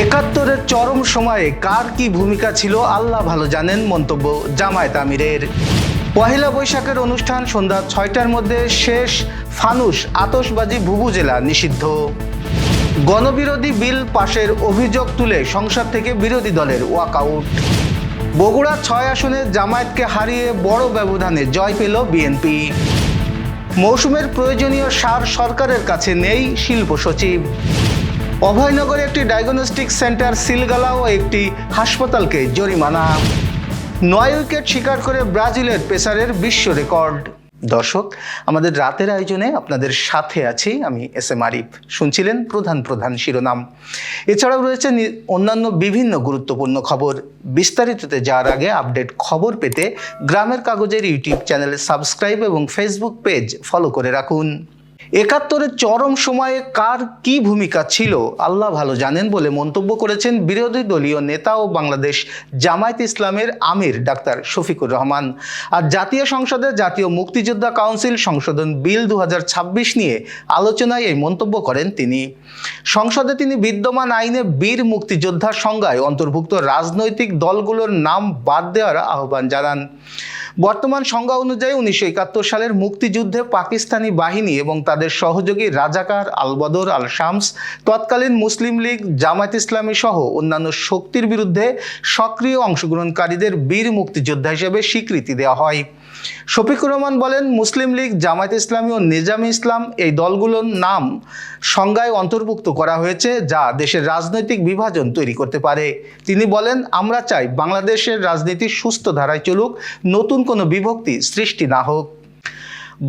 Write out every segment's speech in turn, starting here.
একাত্তরের চরম সময়ে কার কি ভূমিকা ছিল আল্লাহ ভালো জানেন, মন্তব্য জামায়াত আমিরের। পহেলা বৈশাখের অনুষ্ঠান সন্ধ্যা 6টার মধ্যে শেষ, ফানুস আতশবাজি ভুভুজেলা নিষিদ্ধ। গণবিরোধী বিল পাশের অভিযোগ তুলে সংসদ থেকে বিরোধী দলের ওয়াকআউট। বগুড়া 6 আসনে জামায়াতকে হারিয়ে বড় ব্যবধানে জয় পেল বিএনপি। মৌসুমের প্রয়োজনীয় সার সরকারের কাছে নেই, শিল্প সচিব। অভয়নগরে একটি ডায়াগনস্টিক সেন্টার সিলগালা ও একটি হাসপাতালকে জরিমানা। 9 উইকেট শিকার করে ব্রাজিলের পেসারের বিশ্ব রেকর্ড। দর্শক, আমাদের রাতের আয়োজনে আপনাদের সাথে আছি আমি এস.এম. আরিফ। শুনছিলেন প্রধান শিরোনাম। এছাড়াও রয়েছে অন্যান্য বিভিন্ন গুরুত্বপূর্ণ খবর। বিস্তারিততে যাওয়ার আগে আপডেট খবর পেতে গ্রামের কাগজের ইউটিউব চ্যানেলে সাবস্ক্রাইব এবং ফেসবুক পেজ ফলো করে রাখুন। একাত্তরের চরম সময়ে কার কি ভূমিকা ছিল আল্লাহ ভালো জানেন বলে মন্তব্য করেছেন বিরোধী দলীয় নেতা ও বাংলাদেশ জামায়াত ইসলামের আমির ডাক্তার শফিকুর রহমান। আর জাতীয় সংসদে জাতীয় মুক্তিযোদ্ধা কাউন্সিল সংশোধন বিল 2026 নিয়ে আলোচনায় এই মন্তব্য করেন তিনি। সংসদে তিনি বিদ্যমান আইনে বীর মুক্তিযোদ্ধার সংজ্ঞায় অন্তর্ভুক্ত রাজনৈতিক দলগুলোর নাম বাদ দেওয়ার আহ্বান জানান। বর্তমান সংজ্ঞা অনুযায়ী 1971 সালের মুক্তিযুদ্ধে পাকিস্তানি বাহিনী এবং তাদের সহযোগী রাজাকার, আল বদর, আল শামস, তৎকালীন মুসলিম লীগ, জামায়াত ইসলামী সহ অন্যান্য শক্তির বিরুদ্ধে সক্রিয় অংশগ্রহণকারীদের বীর মুক্তিযোদ্ধা হিসেবে স্বীকৃতি দেওয়া হয়। শফিকুর রহমান বলেন, মুসলিম লীগ, জামায়াত ইসলামী ও নিজামে ইসলাম এই দলগুলোর নাম সংজ্ঞায় অন্তর্ভুক্ত করা হয়েছে, যা দেশের রাজনৈতিক বিভাজন তৈরি করতে পারে। তিনি বলেন, আমরা চাই বাংলাদেশের রাজনীতি সুস্থ ধারায় চলুক, নতুন কোনো বিভক্তি সৃষ্টি না হোক।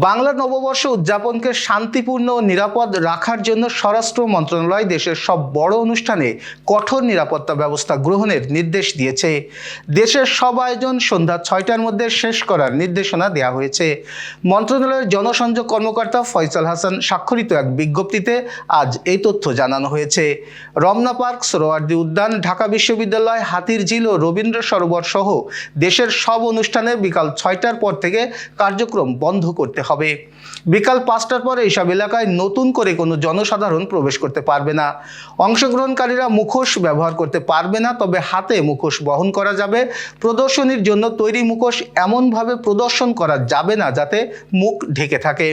বাংলা নববর্ষ উদযাপনকে শান্তিপূর্ণ ও নিরাপদ রাখার জন্য স্বরাষ্ট্র মন্ত্রণালয় দেশের সব বড় অনুষ্ঠানে কঠোর নিরাপত্তা ব্যবস্থা গ্রহণের নির্দেশ দিয়েছে। দেশের সব আয়োজন সন্ধ্যা 6টার মধ্যে শেষ করার নির্দেশনা দেওয়া হয়েছে। মন্ত্রণালয়ের জনসংযোগ কর্মকর্তা ফয়সাল হাসান স্বাক্ষরিত এক বিজ্ঞপ্তিতে আজ এই তথ্য জানানো হয়েছে। রমনা পার্ক, সোহরাওয়ার্দী উদ্যান, ঢাকা বিশ্ববিদ্যালয়, হাতিরঝিল ও রবীন্দ্র সরোবর সহ দেশের সব অনুষ্ঠানে বিকাল 6টার পর থেকে কার্যক্রম বন্ধ করতে হবে। বিকাল 5টার পরে এইসব এলাকায় নতুন করে কোনো জনসাধারণ প্রবেশ করতে পারবে না। অংশগ্রহণকারীরা মুখোশ ব্যবহার করতে পারবে না, তবে হাতে মুখোশ বহন করা যাবে। প্রদর্শনীর জন্য তৈরি মুখোশ এমনভাবে প্রদর্শন করা যাবে না যাতে মুখ ঢেকে থাকে।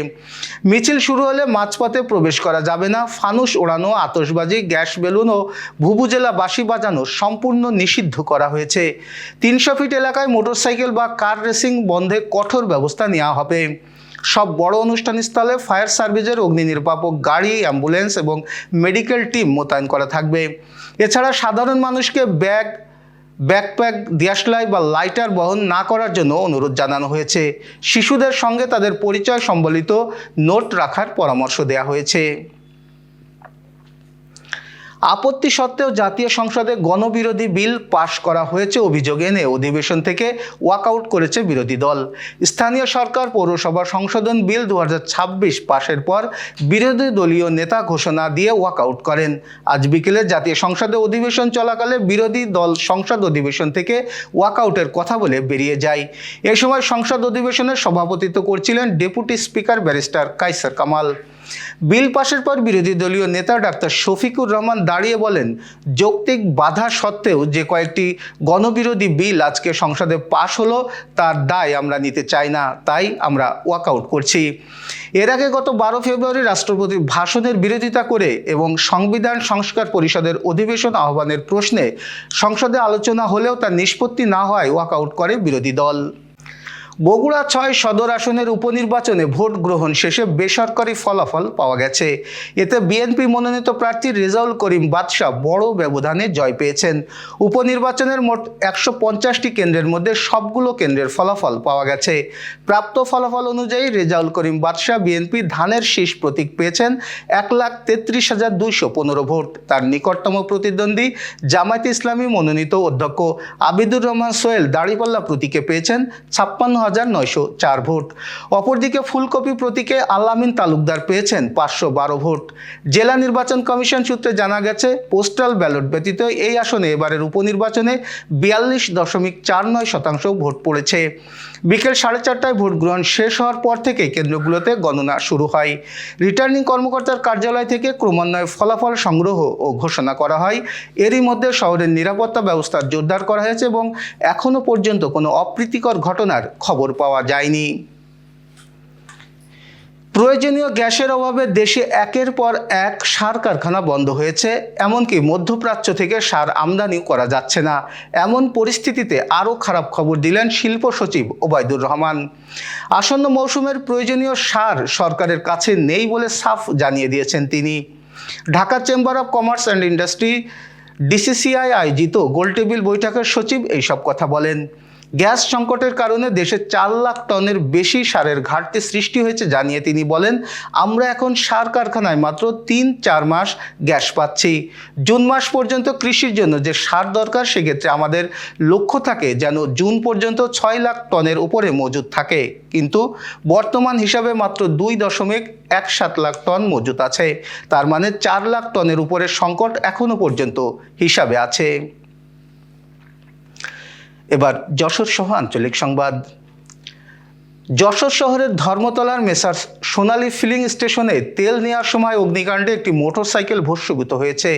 মিছিল শুরু হলে মাঝপথে প্রবেশ করা যাবে না। ফানুস ওড়ানো, আতশবাজি, গ্যাস বেলুন ও ভুভুজেলা বাঁশি বাজানো সম্পূর্ণ নিষিদ্ধ করা হয়েছে। 300 ফিট এলাকায় মোটরসাইকেল বা কার রেসিং বন্ধে কঠোর ব্যবস্থা নেওয়া হবে। সব বড় অনুষ্ঠানস্থলে ফায়ার সার্ভিসের অগ্নি নির্বাপক গাড়ি, অ্যাম্বুলেন্স এবং মেডিকেল টিম মোতায়েন করা থাকবে। এছাড়া সাধারণ মানুষকে ব্যাকপ্যাক, দিয়াশলাই বা লাইটার বহন না করার জন্য অনুরোধ জানানো হয়েছে। শিশুদের সঙ্গে তাদের পরিচয় সম্বলিত নোট রাখার পরামর্শ দেওয়া হয়েছে। আপত্তি সত্ত্বেও জাতীয় সংসদে গণবিরোধী বিল পাশ করা হয়েছে অভিযোগ এনে অধিবেশন থেকে ওয়াকআউট করেছে বিরোধী দল। স্থানীয় সরকার পৌরসভা সংশোধন বিল 2026 পাশের পর বিরোধী দলীয় নেতা ঘোষণা দিয়ে ওয়াকআউট করেন। আজ বিকেলে জাতীয় সংসদে অধিবেশন চলাকালে বিরোধী দল সংসদ অধিবেশন থেকে ওয়াকআউটের কথা বলে বেরিয়ে যায়। এই সময় সংসদ অধিবেশনের সভাপতিত্ব করছিলেন deputy speaker barrister Kaiser Kamal. Bill পাশের পর বিরোধী দলীয় নেতা ডাক্তার শফিকুর রহমান দাঁড়িয়ে বলেন, যৌক্তিক বাধা সত্ত্বেও যে কয়েকটি গণবিরোধী বিল আজকে সংসদে পাশ হলো তার দায় আমরা নিতে চাই না, তাই আমরা ওয়াকআউট করছি। এর আগে গত 12 ফেব্রুয়ারি রাষ্ট্রপতির ভাষণের বিরোধিতা করে এবং সংবিধান সংস্কার পরিষদের অধিবেশন আহ্বানের প্রশ্নে সংসদে আলোচনা হলেও তার নিষ্পত্তি না হওয়ায় ওয়াকআউট করে বিরোধী দল। বগুড়া 6 সদর আসনের উপনির্বাচনে ভোট গ্রহণ শেষে বেসরকারি ফলাফল পাওয়া গেছে। এতে বিএনপি মনোনীত প্রার্থী রেজাউল করিম বাদশা বড় ব্যবধানে জয় পেয়েছেন। উপনির্বাচনের মোট 150টি কেন্দ্রের মধ্যে সবগুলো কেন্দ্রের ফলাফল পাওয়া গেছে। প্রাপ্ত ফলাফল অনুযায়ী রেজাউল করিম বাদশা বিএনপি ধানের শীষ প্রতীক পেয়েছেন 1,33,215 ভোট। তার নিকটতম প্রতিদ্বন্দ্বী জামায়াত ইসলামী মনোনীত অধ্যক্ষ আবিদুর রহমান সোহেল দাঁড়িপাল্লা প্রতীকে পেয়েছেন 56,000 54,904 ভোট। অপরদিকে ফুলকপি প্রতীকে আল-আমিন তালুকদার পেয়েছেন 512 ভোট। জেলা নির্বাচন কমিশন সূত্রে জানা গেছে, পোস্টাল ব্যালট ব্যতীত এই আসনে এবারের উপনির্বাচনে 42.49% ভোট পড়েছে। বিকেল 4:30টায় ভোট গ্রহণ শেষ হওয়ার পর থেকে কেন্দ্রগুলোতে গণনা শুরু হয়। রিটার্নিং কর্মকর্তার কার্যালয় থেকে ক্রমান্বয়ে ফলাফল সংগ্রহ ও ঘোষণা করা হয়। এরই মধ্যে শহরের নিরাপত্তা ব্যবস্থা জোরদার করা হয়েছে এবং এখনও পর্যন্ত কোনো অপ্রীতিকর ঘটনার খবর পাওয়া যায়নি। প্রয়োজনীয় গ্যাসের অভাবে দেশে একের পর এক সার কারখানা বন্ধ হয়েছে, এমনকি মধ্যপ্রাচ্য থেকে সার আমদানি করা যাচ্ছে না। এমন পরিস্থিতিতে আরও খারাপ খবর দিলেন শিল্প সচিব ওবায়দুর রহমান। আসন্ন মৌসুমের প্রয়োজনীয় সার সরকারের কাছে নেই বলে সাফ জানিয়ে দিয়েছেন তিনি। Dhaka chamber of commerce and industry DCCI আয়োজিত গোলটেবিল বৈঠকের সচিব এইসব কথা বলেন। গ্যাস সংকটের কারণে দেশে 4 লাখ টনের বেশি সারের ঘাটতি সৃষ্টি হয়েছে জানিয়ে তিনি বলেন, আমরা এখন সার কারখানায় মাত্র 3-4 মাস গ্যাস পাচ্ছি। জুন মাস পর্যন্ত কৃষির জন্য যে সার দরকার, সেক্ষেত্রে আমাদের লক্ষ্য থাকে যেন জুন পর্যন্ত 6 লাখ টনের উপরে মজুদ থাকে, কিন্তু বর্তমান হিসাবে মাত্র 2.17 লাখ টন মজুদ আছে। তার মানে 4 লাখ টনের উপরে সংকট এখনো পর্যন্ত হিসাবে আছে। এবার যশোর সহ আঞ্চলিক সংবাদ। যশোর শহরের ধর্মতলার মেসার্স সোনালী ফিলিং স্টেশনে তেল নেওয়ার সময় অগ্নিকাণ্ডে একটি মোটরসাইকেল ভস্মীভূত হয়েছে।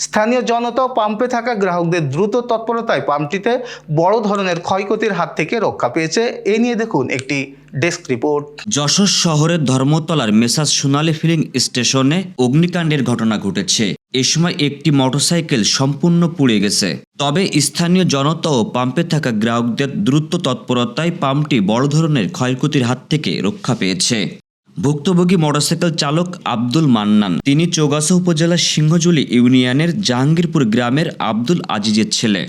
স্থানীয় জনতা পাম্পে থাকা গ্রাহকদের দ্রুত তৎপরতায় পাম্পটিতে বড় ধরনের ক্ষয়ক্ষতির হাত থেকে রক্ষা পেয়েছে। এ নিয়ে দেখুন একটি ডেস্ক রিপোর্ট। যশোর শহরের ধর্মতলার মেসার্স সোনালী ফিলিং স্টেশনে অগ্নিকাণ্ডের ঘটনা ঘটেছে। এ সময় একটি মোটরসাইকেল সম্পূর্ণ পুড়ে গেছে। তবে স্থানীয় জনতা ও পাম্পে থাকা গ্রাহকদের দ্রুত তৎপরতায় পাম্পটি বড় ধরনের ক্ষয়ক্ষতির হাত থেকে রক্ষা পেয়েছে। ভুক্তভোগী মোটরসাইকেল চালক আব্দুল মান্নান, তিনি চৌগাছা উপজেলার সিংহজুলি ইউনিয়নের জাহাঙ্গীরপুর গ্রামের আব্দুল আজিজের ছেলে।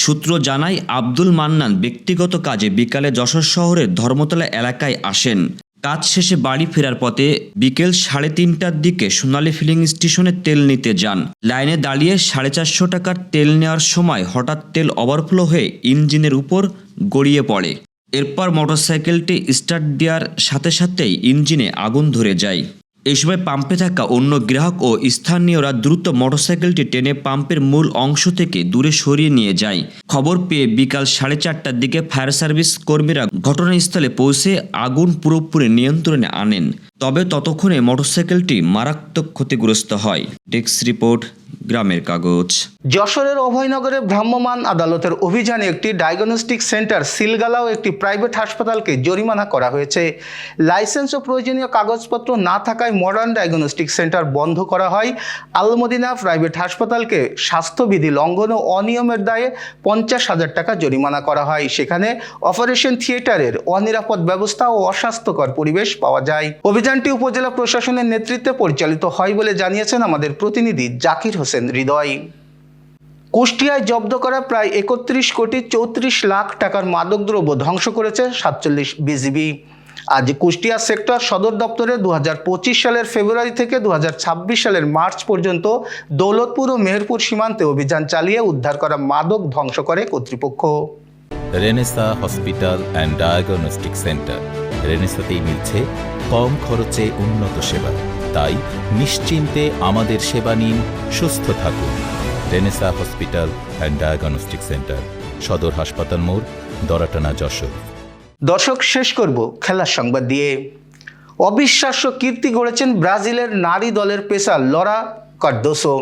সূত্র জানায়, আব্দুল মান্নান ব্যক্তিগত কাজে বিকালে যশোর শহরের ধর্মতলা এলাকায় আসেন। কাজ শেষে বাড়ি ফেরার পথে বিকেল 3:30টার দিকে সোনালী ফিলিং স্টেশনে তেল নিতে যান। লাইনে দাঁড়িয়ে 450 টাকার তেল নেওয়ার সময় হঠাৎ তেল ওভারফ্লো হয়ে ইঞ্জিনের উপর গড়িয়ে পড়ে। এরপর মোটরসাইকেলটি স্টার্ট দেওয়ার সাথে সাথেই ইঞ্জিনে আগুন ধরে যায়। এই সময় পাম্পে থাকা অন্য গ্রাহক ও স্থানীয়রা দ্রুত মোটরসাইকেলটি টেনে পাম্পের মূল অংশ থেকে দূরে সরিয়ে নিয়ে যায়। খবর পেয়ে বিকাল 4:30টার দিকে ফায়ার সার্ভিস কর্মীরা ঘটনাস্থলে পৌঁছে আগুন পুরোপুরি নিয়ন্ত্রণে আনেন। তবে ততক্ষণে মোটরসাইকেলটি মারাত্মক ক্ষতিগ্রস্ত হয়। ডেস্ক রিপোর্ট, গ্রামের কাগজ। যশোরের অভয়নগরে ভ্রাম্যমাণ আদালতের অভিযানে একটি ডায়াগনস্টিক সেন্টার সিলগালা ও একটি প্রাইভেট হাসপাতালকে জরিমানা করা হয়েছে। লাইসেন্স ও প্রয়োজনীয় কাগজপত্র না থাকায় মডার্ন ডায়াগনস্টিক সেন্টার বন্ধ করা হয়। আলমদিনা প্রাইভেট হাসপাতালকে স্বাস্থ্যবিধি লঙ্ঘন ও অনিয়মের দায়ে 50,000 টাকা জরিমানা করা হয়। সেখানে অপারেশন থিয়েটারের অনিরাপদ ব্যবস্থা ও অস্বাস্থ্যকর পরিবেশ পাওয়া যায়। অভিযানটি উপজেলা প্রশাসনের নেতৃত্বে পরিচালিত হয় বলে জানিয়েছেন আমাদের প্রতিনিধি জাকির হোসেন হৃদয়। কুষ্টিয়ায় জব্দ করা প্রায় 31,34,00,000 টাকার মাদকদ্রব্য ধ্বংস করেছে 47 বিজিবি। আজ কুষ্টিয়া সেক্টর সদর দপ্তরে 2025 সালের ফেব্রুয়ারি থেকে 2026 সালের মার্চ পর্যন্ত দৌলতপুর ও মেহেরপুর সীমান্তে অভিযান চালিয়ে উদ্ধার করা মাদক ধ্বংস করে কর্তৃপক্ষ। Renaissance hospital and diagnostic centre. রেনেসাতেই মিলছে কম খরচে উন্নত সেবা। তাই নিশ্চিন্তে আমাদের সেবা নিন, সুস্থ থাকুন। Renaissance hospital and diagnostic centre, সদর হাসপাতাল মোড়, দরাটানা, যশোর। দর্শক, শেষ করব খেলার সংবাদ দিয়ে। অবিশ্বাস্য কীর্তি গড়েছেন ব্রাজিলের নারী দলের পেসার লরা কার্দোসো।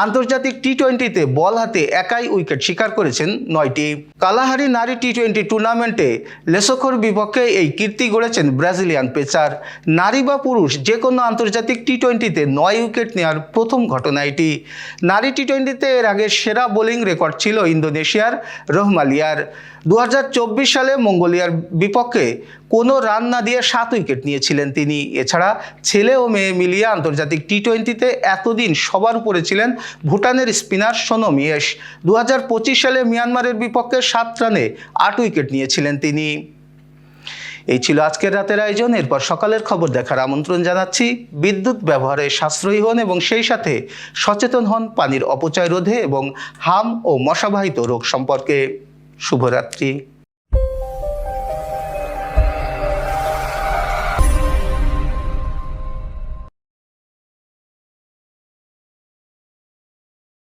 আন্তর্জাতিক টি-20তে বল হাতে একাই উইকেট শিকার করেছেন 9টি। কালাহারি নারী টি-20 টুর্নামেন্টে লেসোখোর বিপক্ষে এই কীর্তি গড়েছেন ব্রাজিলিয়ান পেসার। নারী বা পুরুষ যে কোনো আন্তর্জাতিক টি-20তে 9 উইকেট নেওয়ার প্রথম ঘটনা এটি। নারী টি-20তে এর আগে সেরা বোলিং রেকর্ড ছিল ইন্দোনেশিয়ার রহমালিয়ার। 2024 সালে মঙ্গোলিয়ার বিপক্ষে কোনো রান না দিয়ে 7 উইকেট নিয়েছিলেন তিনি। এছাড়া ছেলে ও মেয়ে মিলিয়ে আন্তর্জাতিক টি-20তে এতদিন সবার উপরে ছিলেন ভুটানের স্পিনার সোনম ইয়েশ। 2025 সালে মিয়ানমারের বিপক্ষে 7 রানে 8 উইকেট নিয়েছিলেন তিনি। এই ছিল আজকের রাতের আয়োজন। এরপর সকালের খবর দেখার আমন্ত্রণ জানাচ্ছি। বিদ্যুৎ ব্যবহারে সাশ্রয়ী হন এবং সেই সাথে সচেতন হন পানির অপচয় রোধে এবং হাম ও মশাবাহিত রোগ সম্পর্কে। শুভরাত্রি।